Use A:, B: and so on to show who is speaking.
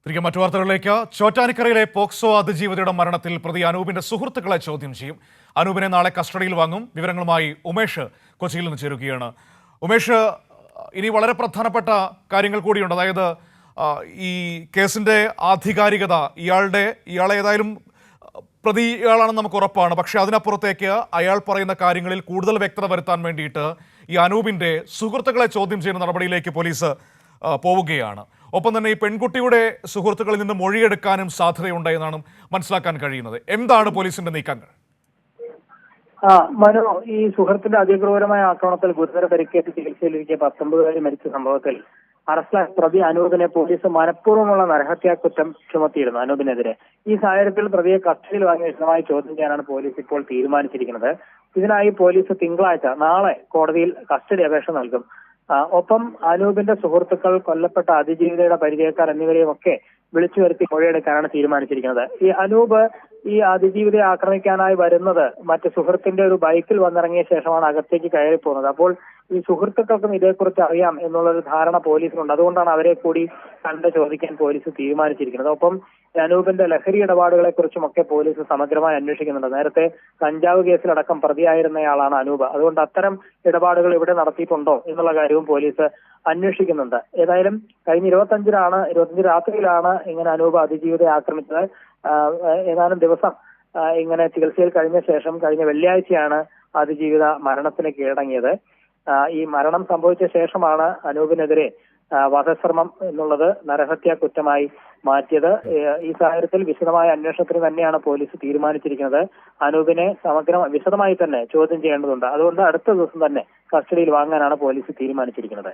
A: തിരികെ മറ്റു വാർത്തകളിലേക്ക്. ചോറ്റാനിക്കരയിലെ പോക്സോ അതിജീവിതയുടെ മരണത്തിൽ പ്രതി അനൂപിന്റെ സുഹൃത്തുക്കളെ ചോദ്യം ചെയ്യും. അനൂപിനെ നാളെ കസ്റ്റഡിയിൽ വാങ്ങും. വിവരങ്ങളുമായി ഉമേഷ് കൊച്ചിയിൽ നിന്ന് ചേരുകയാണ്. ഉമേഷ്, ഇനി വളരെ പ്രധാനപ്പെട്ട കാര്യങ്ങൾ കൂടിയുണ്ട്. അതായത് ഈ കേസിന്റെ ആധികാരികത, ഇയാളെ ഏതായാലും പ്രതി ഇയാളാണെന്ന് നമുക്ക് ഉറപ്പാണ്. പക്ഷെ അതിനപ്പുറത്തേക്ക് അയാൾ പറയുന്ന കാര്യങ്ങളിൽ കൂടുതൽ വ്യക്തത വരുത്താൻ വേണ്ടിയിട്ട് ഈ അനൂപിന്റെ സുഹൃത്തുക്കളെ ചോദ്യം ചെയ്യുന്ന നടപടിയിലേക്ക് പോലീസ് പോവുകയാണ്. ഒപ്പം തന്നെ ഈ പെൺകുട്ടിയുടെ സുഹൃത്തുക്കളിൽ നിന്ന് മൊഴിയെടുക്കാനും സാധ്യതയുണ്ട് എന്നാണ് മനസ്സിലാക്കാൻ കഴിയുന്നത്. എന്താണ് പോലീസിന്റെ നീക്കങ്ങൾ?
B: മനു, ഈ സുഹൃത്തിന്റെ അതിക്രൂരമായ ആക്രമണത്തിൽ ഗുരുതര പരിക്കേറ്റ് ചികിത്സയിലിരിക്കെ 19 മരിച്ച സംഭവത്തിൽ അറസ്റ്റിലായ പ്രതി അനൂപിനെ പോലീസ് മനഃപൂർവ്വമുള്ള നരഹത്യാ കുറ്റം ചുമത്തിയിരുന്നു അനൂപിനെതിരെ. ഈ സാഹചര്യത്തിൽ പ്രതിയെ കസ്റ്റഡിയിൽ വാങ്ങി വിശദമായി ചോദ്യം ചെയ്യാനാണ് പോലീസ് ഇപ്പോൾ തീരുമാനിച്ചിരിക്കുന്നത്. ഇതിനായി പോലീസ് നാളെ കോടതിയിൽ കസ്റ്റഡി അപേക്ഷ നൽകും. ഒപ്പം അനൂപിന്റെ സുഹൃത്തുക്കൾ, കൊല്ലപ്പെട്ട അതിജീവിതയുടെ പരിചയക്കാർ എന്നിവരെയും ഒക്കെ വിളിച്ചു വരുത്തി മൊഴിയെടുക്കാനാണ് തീരുമാനിച്ചിരിക്കുന്നത്. ഈ അനൂപ് ഈ അതിജീവിതയെ ആക്രമിക്കാനായി വരുന്നത് മറ്റ് സുഹൃത്തിന്റെ ഒരു ബൈക്കിൽ വന്നിറങ്ങിയ ശേഷമാണ് അകത്തേക്ക് കയറി പോകുന്നത്. അപ്പോൾ ഈ സുഹൃത്തുക്കൾക്കും ഇതേക്കുറിച്ച് അറിയാം എന്നുള്ളൊരു ധാരണ പോലീസിനുണ്ട്. അതുകൊണ്ടാണ് അവരെ കൂടി കണ്ട് ചോദിക്കാൻ പോലീസ് തീരുമാനിച്ചിരിക്കുന്നത്. ഒപ്പം അനൂപിന്റെ ലഹരി ഇടപാടുകളെ കുറിച്ചുമൊക്കെ പോലീസ് സമഗ്രമായി അന്വേഷിക്കുന്നുണ്ട്. നേരത്തെ കഞ്ചാവ് കേസിലടക്കം പ്രതിയായിരുന്നയാളാണ് അനൂപ്. അതുകൊണ്ട് അത്തരം ഇടപാടുകൾ ഇവിടെ നടത്തിയിട്ടുണ്ടോ എന്നുള്ള കാര്യവും പോലീസ് അന്വേഷിക്കുന്നുണ്ട്. ഏതായാലും കഴിഞ്ഞ 25 രാത്രിയിലാണ് ഇങ്ങനെ അനൂപ് അതിജീവിതയെ ആക്രമിച്ചത്. ഏതാനും ദിവസം ഇങ്ങനെ ചികിത്സയിൽ കഴിഞ്ഞ ശേഷം കഴിഞ്ഞ വെള്ളിയാഴ്ചയാണ് അതിജീവിത മരണത്തിന് കീഴടങ്ങിയത്. ഈ മരണം സംഭവിച്ച ശേഷമാണ് അനൂപിനെതിരെ വധശ്രമം എന്നുള്ളത് നരഹത്യാ കുറ്റമായി മാറ്റിയത്. ഈ സാഹചര്യത്തിൽ വിശദമായ അന്വേഷണത്തിന് തന്നെയാണ് പോലീസ് തീരുമാനിച്ചിരിക്കുന്നത്. അനൂപിനെ വിശദമായി തന്നെ ചോദ്യം ചെയ്യേണ്ടതുണ്ട്. അതുകൊണ്ട് അടുത്ത ദിവസം തന്നെ കസ്റ്റഡിയിൽ വാങ്ങാനാണ് പോലീസ് തീരുമാനിച്ചിരിക്കുന്നത്.